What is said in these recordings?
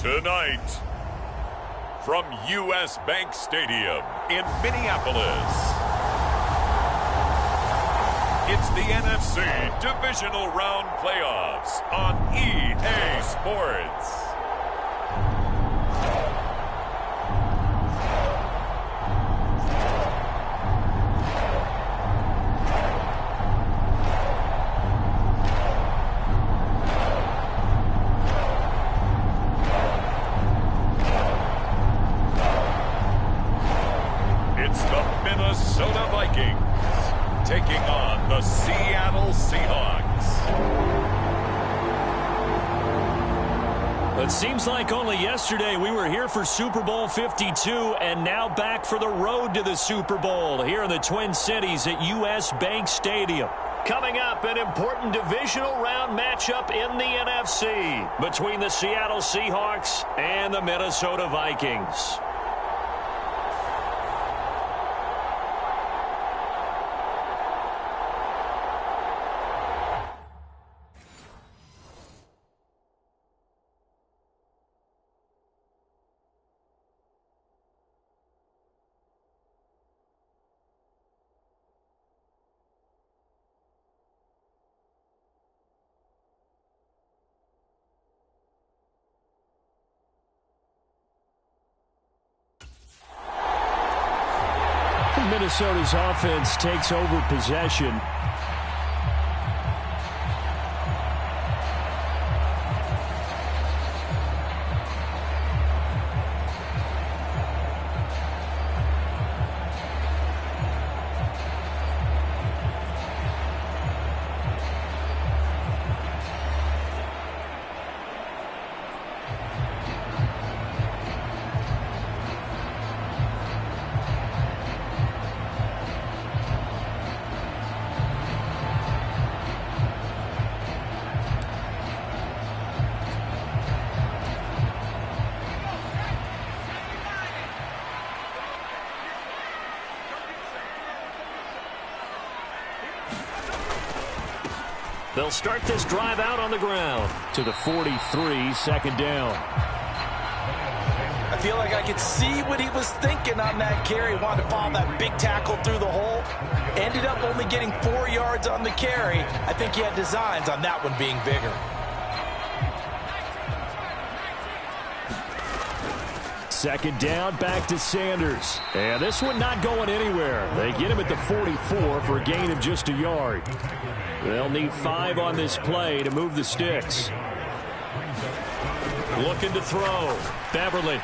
Tonight, from U.S. Bank Stadium in Minneapolis, it's the NFC Divisional Round Playoffs on EA Sports. Taking on the Seattle Seahawks. It seems like only yesterday we were here for Super Bowl 52 and now back for the road to the Super Bowl here in the Twin Cities at U.S. Bank Stadium. Coming up, an important divisional round matchup in the NFC between the Seattle Seahawks and the Minnesota Vikings. Minnesota's offense takes over possession. They'll start this drive out on the ground to the 43, second down. I feel like I could see what he was thinking on that carry. Wanted to follow that big tackle through the hole. Ended up only getting 4 yards on the carry. I think he had designs on that one being bigger. Second down, back to Sanders. And this one not going anywhere. They get him at the 44 for a gain of just a yard. They'll need 5 on this play to move the sticks. Looking to throw. Beverly.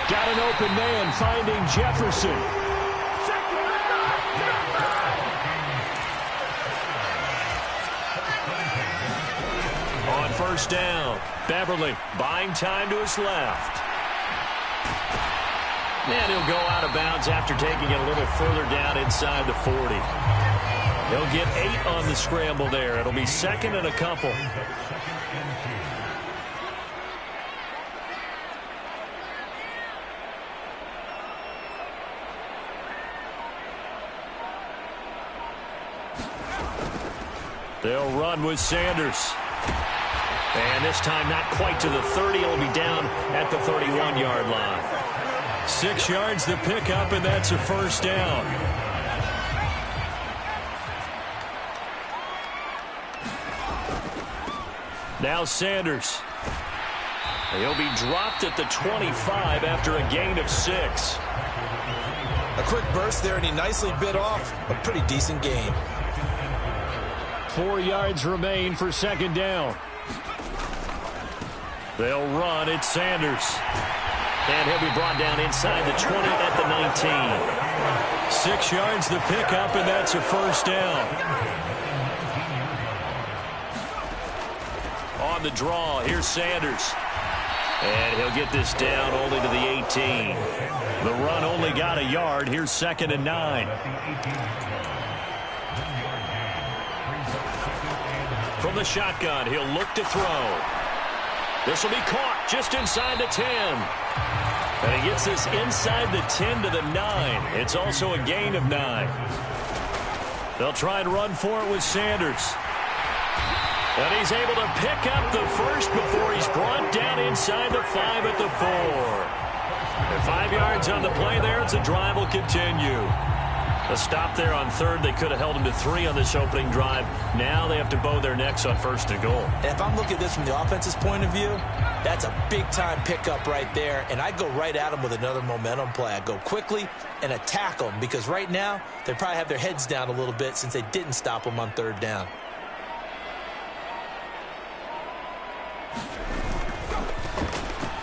Got an open man, finding Jefferson. On first down, Beverly buying time to his left. And he'll go out of bounds after taking it a little further down inside the 40. He'll get 8 on the scramble there. It'll be second and a couple. They'll run with Sanders. And this time not quite to the 30. It'll be down at the 31-yard line. 6 yards the pickup, and that's a first down. Now Sanders. He'll be dropped at the 25 after a gain of 6. A quick burst there, and he nicely bit off a pretty decent gain. 4 yards remain for second down. They'll run at Sanders. And he'll be brought down inside the 20 at the 19. 6 yards the pickup, and that's a first down. On the draw, here's Sanders. And he'll get this down only to the 18. The run only got a yard. Here's second and 9. From the shotgun, he'll look to throw. This will be caught just inside the 10. And he gets this inside the 10 to the 9. It's also a gain of 9. They'll try and run for it with Sanders. And he's able to pick up the first before he's brought down inside the 5 at the 4. And 5 yards on the play there. It's a drive will continue. A stop there on third. They could have held him to 3 on this opening drive. Now they have to bow their necks on 1st and goal. And if I'm looking at this from the offense's point of view, that's a big-time pickup right there. And I go right at them with another momentum play. I go quickly and attack them because right now they probably have their heads down a little bit since they didn't stop them on 3rd down.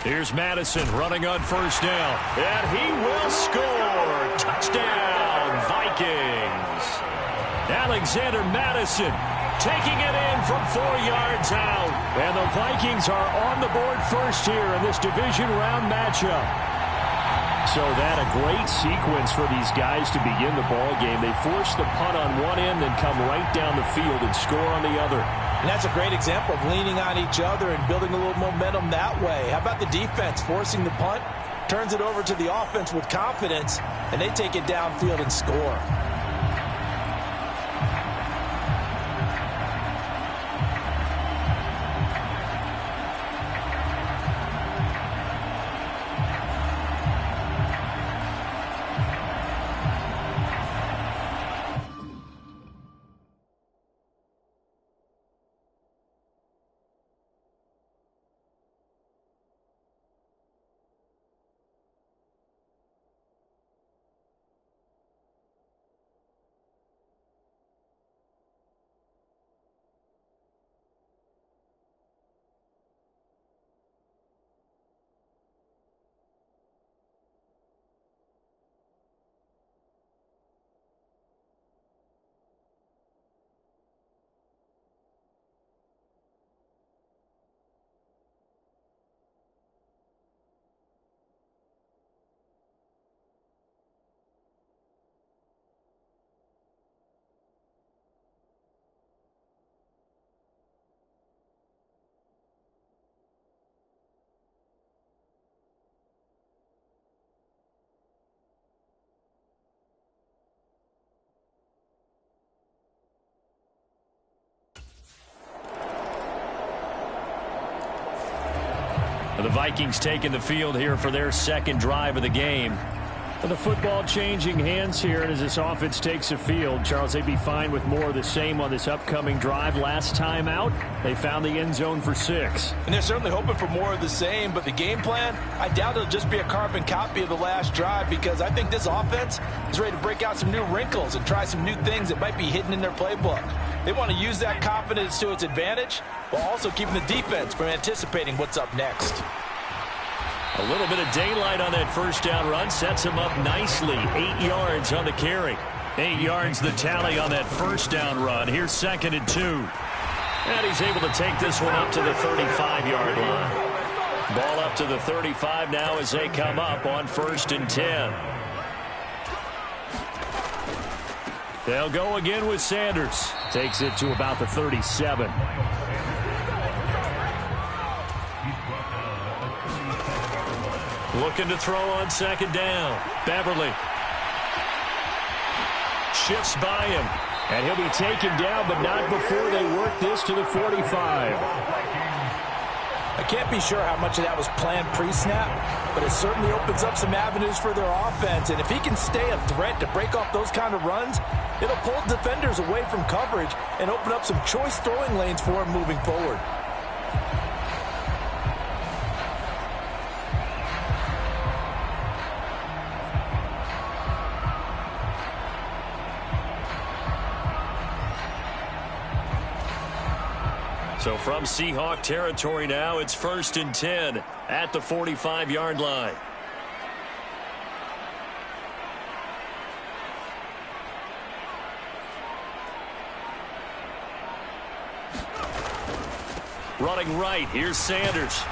Here's Madison running on 1st down. And he will score. Touchdown, Vikings. Alexander Madison taking it in from 4 yards out. And the Vikings are on the board first here in this division round matchup. So that a great sequence for these guys to begin the ball game. They force the punt on one end, then come right down the field and score on the other. And that's a great example of leaning on each other and building a little momentum that way. How about the defense forcing the punt, turns it over to the offense with confidence, and they take it downfield and score. The Vikings taking the field here for their 2nd drive of the game. And the football changing hands here, and as this offense takes the field, Charles, they'd be fine with more of the same on this upcoming drive. Last time out, they found the end zone for 6. And they're certainly hoping for more of the same, but the game plan, I doubt it'll just be a carbon copy of the last drive because I think this offense is ready to break out some new wrinkles and try some new things that might be hidden in their playbook. They want to use that confidence to its advantage while also keeping the defense from anticipating what's up next. A little bit of daylight on that 1st down run sets him up nicely. 8 yards on the carry. 8 yards the tally on that 1st down run. Here's 2nd and 2. And he's able to take this one up to the 35-yard line. Ball up to the 35 now as they come up on 1st and 10. They'll go again with Sanders. Takes it to about the 37. Looking to throw on 2nd down. Beverly shifts by him. And he'll be taken down, but not before they work this to the 45. I can't be sure how much of that was planned pre-snap, but it certainly opens up some avenues for their offense. And if he can stay a threat to break off those kind of runs, it'll pull defenders away from coverage and open up some choice throwing lanes for him moving forward. So from Seahawk territory now, it's 1st and 10 at the 45-yard line. Running right, here's Sanders.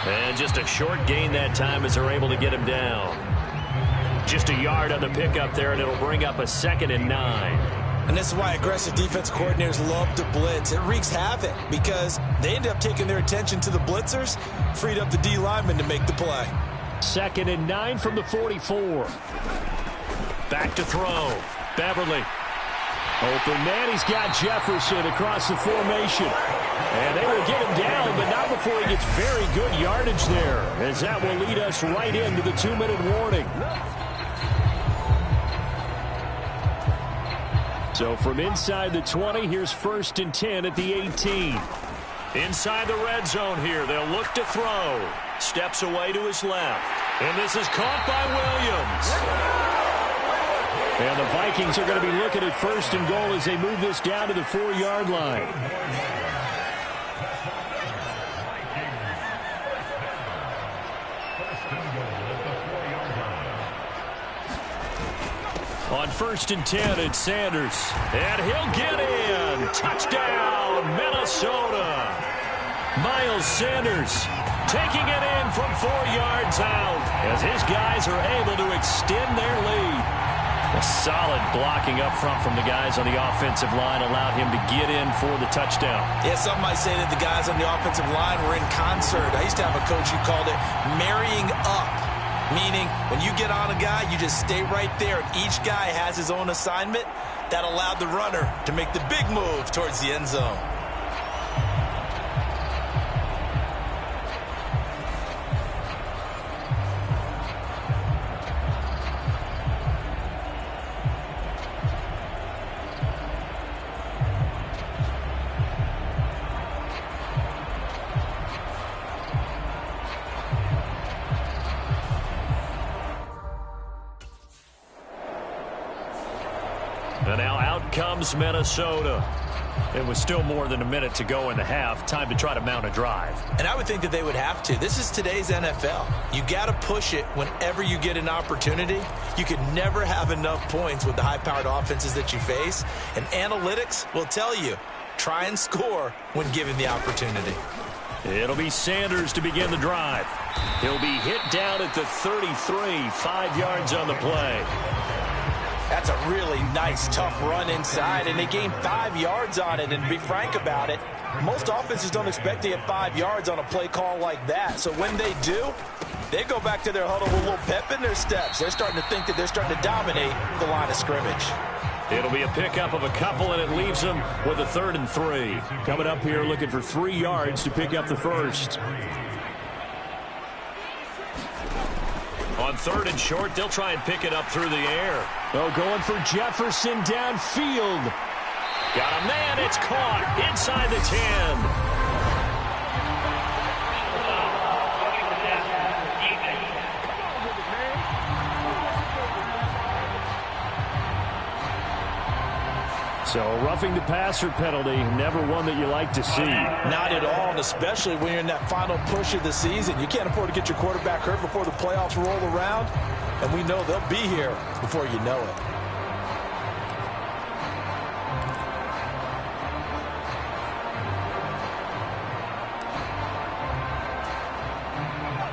And just a short gain that time as they're able to get him down. Just a yard on the pickup there, and it'll bring up a 2nd and 9. And this is why aggressive defense coordinators love to blitz. It wreaks havoc because they end up taking their attention to the blitzers, freed up the D lineman to make the play. 2nd and 9 from the 44. Back to throw. Beverly. Open man, he's got Jefferson across the formation. And they will get him down, but not before he gets very good yardage there, as that will lead us right into the 2-minute warning. So from inside the 20, here's 1st and 10 at the 18. Inside the red zone here, they'll look to throw. Steps away to his left. And this is caught by Williams. And the Vikings are going to be looking at 1st and goal as they move this down to the 4-yard line. On 1st and 10, it's Sanders. And he'll get in. Touchdown, Minnesota. Miles Sanders taking it in from 4 yards out as his guys are able to extend their lead. A solid blocking up front from the guys on the offensive line allowed him to get in for the touchdown. Yeah, some might say that the guys on the offensive line were in concert. I used to have a coach who called it marrying up, meaning when you get on a guy, you just stay right there. Each guy has his own assignment. That allowed the runner to make the big move towards the end zone. And now out comes Minnesota. It was still more than a minute to go in the half. Time to try to mount a drive. And I would think that they would have to. This is today's NFL. You got to push it whenever you get an opportunity. You could never have enough points with the high-powered offenses that you face. And analytics will tell you, try and score when given the opportunity. It'll be Sanders to begin the drive. He'll be hit down at the 33, 5 yards on the play. That's a really nice, tough run inside, and they gained 5 yards on it. And to be frank about it, most offenses don't expect to get 5 yards on a play call like that. So when they do, they go back to their huddle with a little pep in their steps. They're starting to think that they're starting to dominate the line of scrimmage. It'll be a pickup of a couple, and it leaves them with a 3rd and 3. Coming up here looking for 3 yards to pick up the first. On 3rd and short, they'll try and pick it up through the air. Oh, going for Jefferson downfield. Got a man, it's caught inside the 10. So roughing the passer penalty, never one that you like to see. Not at all, and especially when you're in that final push of the season. You can't afford to get your quarterback hurt before the playoffs roll around, and we know they'll be here before you know it.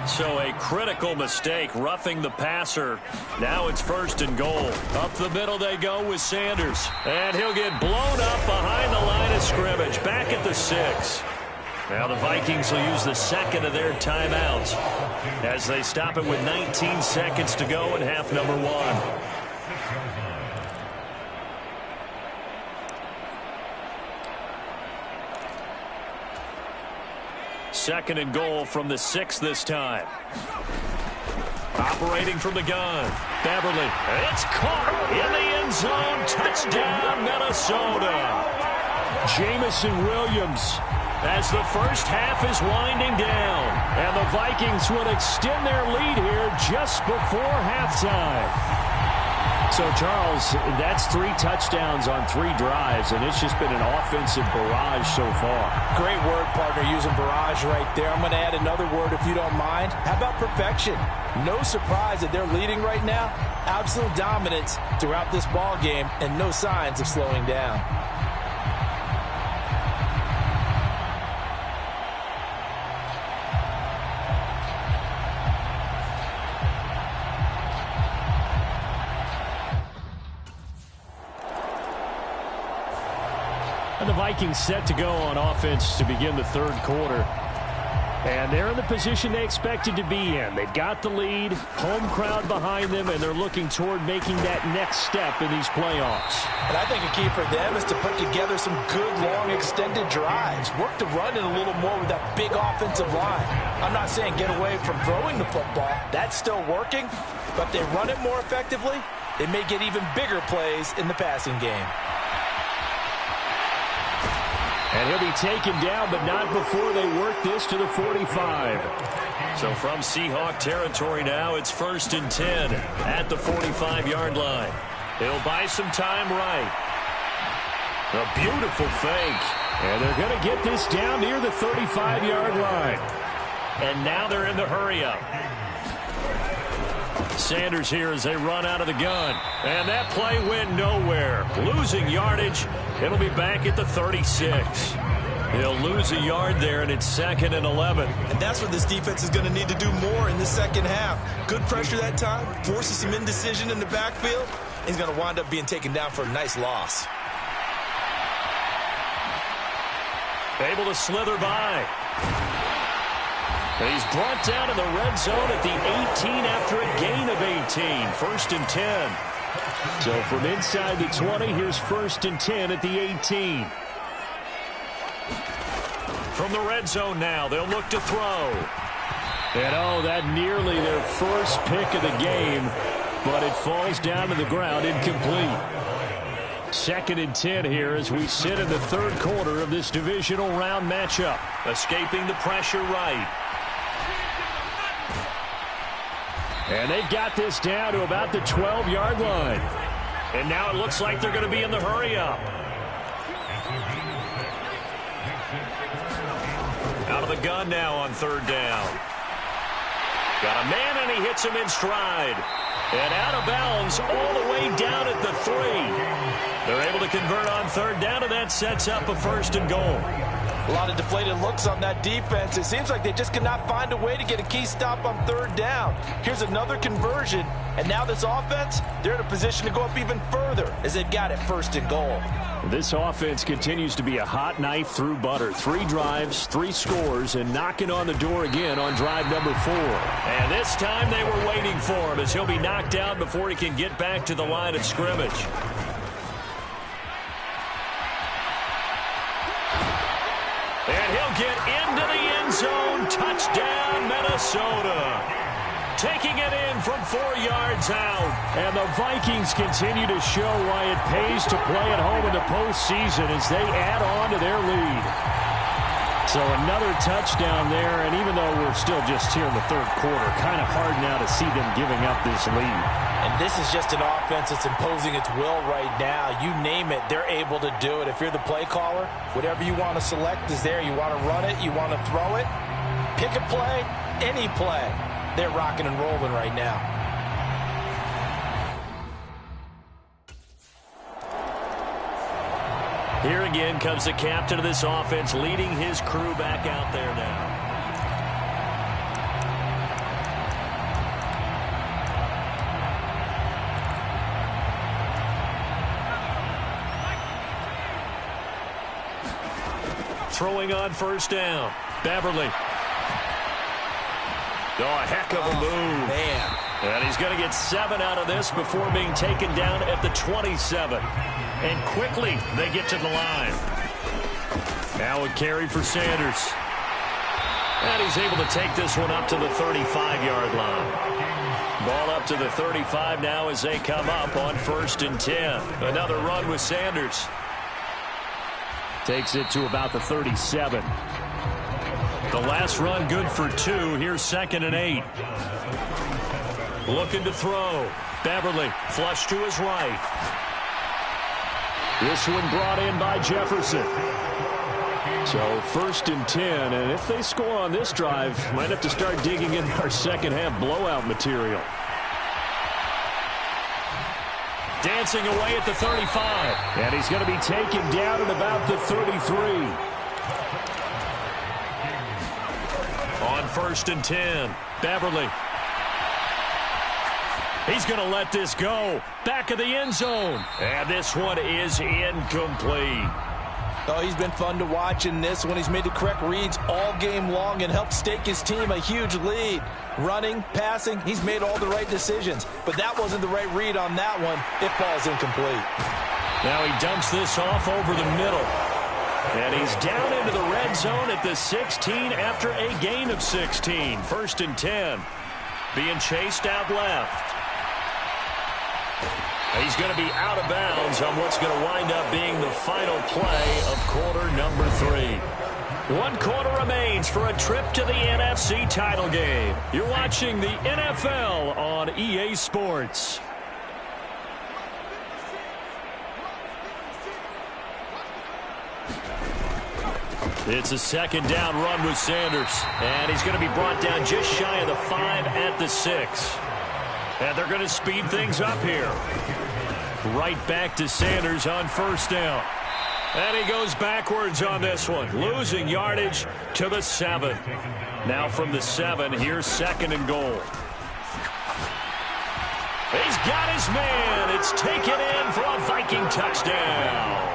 So a critical mistake, roughing the passer. Now it's 1st and goal. Up the middle they go with Sanders. And he'll get blown up behind the line of scrimmage. Back at the 6. Now the Vikings will use the 2nd of their timeouts as they stop it with 19 seconds to go in half number 1. 2nd and goal from the 6 this time. Operating from the gun. Beverly. It's caught in the end zone. Touchdown, Minnesota. Jamison Williams as the first half is winding down. And the Vikings would extend their lead here just before halftime. So, Charles, that's 3 touchdowns on 3 drives, and it's just been an offensive barrage so far. Great word, partner, using barrage right there. I'm going to add another word if you don't mind. How about perfection? No surprise that they're leading right now. Absolute dominance throughout this ball game, and no signs of slowing down. And the Vikings set to go on offense to begin the 3rd quarter. And they're in the position they expected to be in. They've got the lead, home crowd behind them, and they're looking toward making that next step in these playoffs. And I think a key for them is to put together some good, long, extended drives. Work the run in a little more with that big offensive line. I'm not saying get away from throwing the football. That's still working. But if they run it more effectively, they may get even bigger plays in the passing game. And he'll be taken down, but not before they work this to the 45. So from Seahawk territory now, it's 1st and 10 at the 45-yard line. He'll buy some time right. A beautiful fake. And they're going to get this down near the 35-yard line. And now they're in the hurry-up. Sanders here as they run out of the gun. And that play went nowhere. Losing yardage. It'll be back at the 36. He'll lose a yard there, and it's 2nd and 11. And that's what this defense is going to need to do more in the second half. Good pressure that time, forces some indecision in the backfield. He's going to wind up being taken down for a nice loss. Able to slither by. And he's brought down in the red zone at the 18 after a gain of 18. 1st and 10. So from inside the 20, here's 1st and 10 at the 18. From the red zone now, they'll look to throw. And oh, that nearly their first pick of the game, but it falls down to the ground incomplete. 2nd and 10 here as we sit in the 3rd quarter of this divisional round matchup. Escaping the pressure right. And they've got this down to about the 12-yard line. And now it looks like they're going to be in the hurry-up. Out of the gun now on 3rd down. Got a man, and he hits him in stride. And out of bounds all the way down at the 3. They're able to convert on 3rd down, and that sets up a 1st and goal. A lot of deflated looks on that defense. It seems like they just cannot find a way to get a key stop on 3rd down. Here's another conversion, and now this offense, they're in a position to go up even further as they've got it 1st and goal. This offense continues to be a hot knife through butter. 3 drives, 3 scores, and knocking on the door again on drive number 4. And this time they were waiting for him as he'll be knocked down before he can get back to the line of scrimmage. And he'll get into the end zone. Touchdown, Minnesota. Taking it in from 4 yards out. And the Vikings continue to show why it pays to play at home in the postseason as they add on to their lead. So another touchdown there, and even though we're still just here in the 3rd quarter, kind of hard now to see them giving up this lead. And this is just an offense that's imposing its will right now. You name it, they're able to do it. If you're the play caller, whatever you want to select is there. You want to run it, you want to throw it, pick a play, any play. They're rocking and rolling right now. Here again comes the captain of this offense, leading his crew back out there now. Throwing on 1st down. Beverly. Oh, a heck of a move. Man. And he's going to get 7 out of this before being taken down at the 27. And quickly they get to the line. Now a carry for Sanders. And he's able to take this one up to the 35-yard line. Ball up to the 35 now as they come up on 1st and 10. Another run with Sanders. Takes it to about the 37. The last run good for 2. Here's 2nd and 8. Looking to throw. Beverly flush to his right. This one brought in by Jefferson. So 1st and 10. And if they score on this drive, might have to start digging in our second half blowout material. Dancing away at the 35. And he's going to be taken down at about the 33. On 1st and 10, Beverly. He's going to let this go. Back of the end zone. And this one is incomplete. Oh, he's been fun to watch in this one. He's made the correct reads all game long and helped stake his team a huge lead. Running, passing, he's made all the right decisions. But that wasn't the right read on that one. It falls incomplete. Now he dumps this off over the middle. And he's down into the red zone at the 16 after a gain of 16. 1st and 10. Being chased out left. He's going to be out of bounds on what's going to wind up being the final play of quarter number 3. 1 quarter remains for a trip to the NFC title game. You're watching the NFL on EA Sports. It's a 2nd down run with Sanders. And he's going to be brought down just shy of the 5 at the 6. And they're going to speed things up here. Right back to Sanders on 1st down. And he goes backwards on this one. Losing yardage to the 7. Now from the 7, here's 2nd and goal. He's got his man. It's taken in for a Viking touchdown.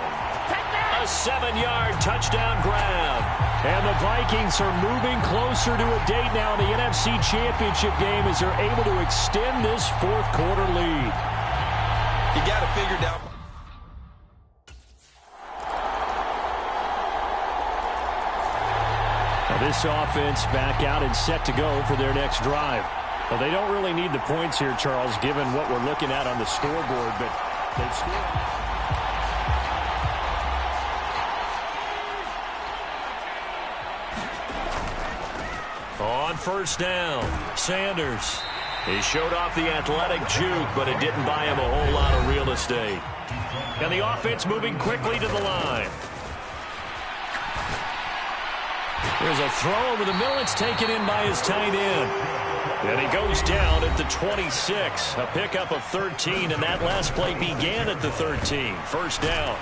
A 7-yard touchdown grab. And the Vikings are moving closer to a date now in the NFC Championship game as they're able to extend this 4th quarter lead. You got to figure out. Now this offense back out and set to go for their next drive. Well, they don't really need the points here, Charles, given what we're looking at on the scoreboard, but they've scored. On 1st down, Sanders. He showed off the athletic juke, but it didn't buy him a whole lot of real estate. And the offense moving quickly to the line. There's a throw over the middle. It's taken in by his tight end. And he goes down at the 26. A pickup of 13, and that last play began at the 13. 1st down.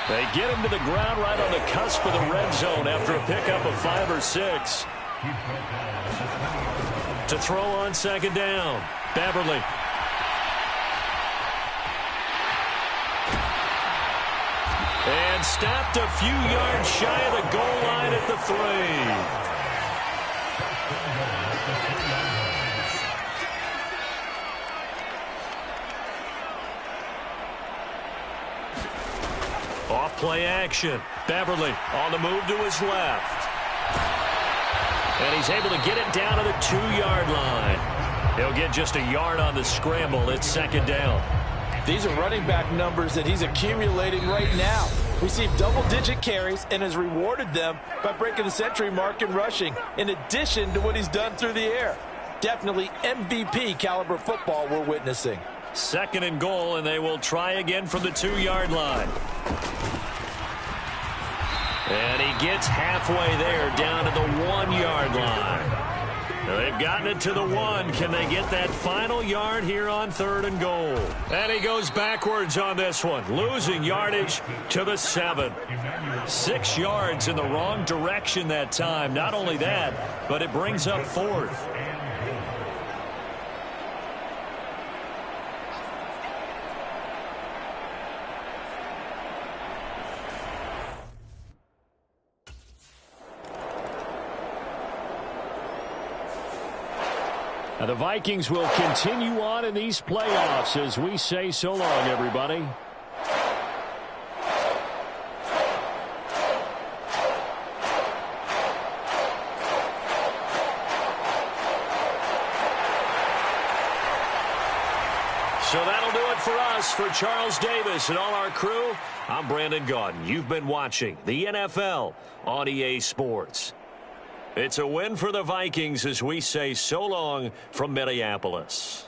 They get him to the ground right on the cusp of the red zone after a pickup of 5 or 6. To throw on 2nd down. Beverly. And stopped a few yards shy of the goal line at the 3. Off play action. Beverly on the move to his left. And he's able to get it down to the 2-yard line. He'll get just a yard on the scramble. It's 2nd down. These are running back numbers that he's accumulating right now. Received double-digit carries and has rewarded them by breaking the century mark in rushing, in addition to what he's done through the air. Definitely MVP caliber football we're witnessing. 2nd and goal, and they will try again from the 2-yard line. And he gets halfway there, down to the 1-yard line. Now they've gotten it to the 1. Can they get that final yard here on 3rd and goal? And he goes backwards on this one, losing yardage to the 7. 6 yards in the wrong direction that time. Not only that, but it brings up 4th. Now the Vikings will continue on in these playoffs as we say so long, everybody. So that'll do it for us. For Charles Davis and all our crew, I'm Brandon Gaudin. You've been watching the NFL on EA Sports. It's a win for the Vikings as we say so long from Minneapolis.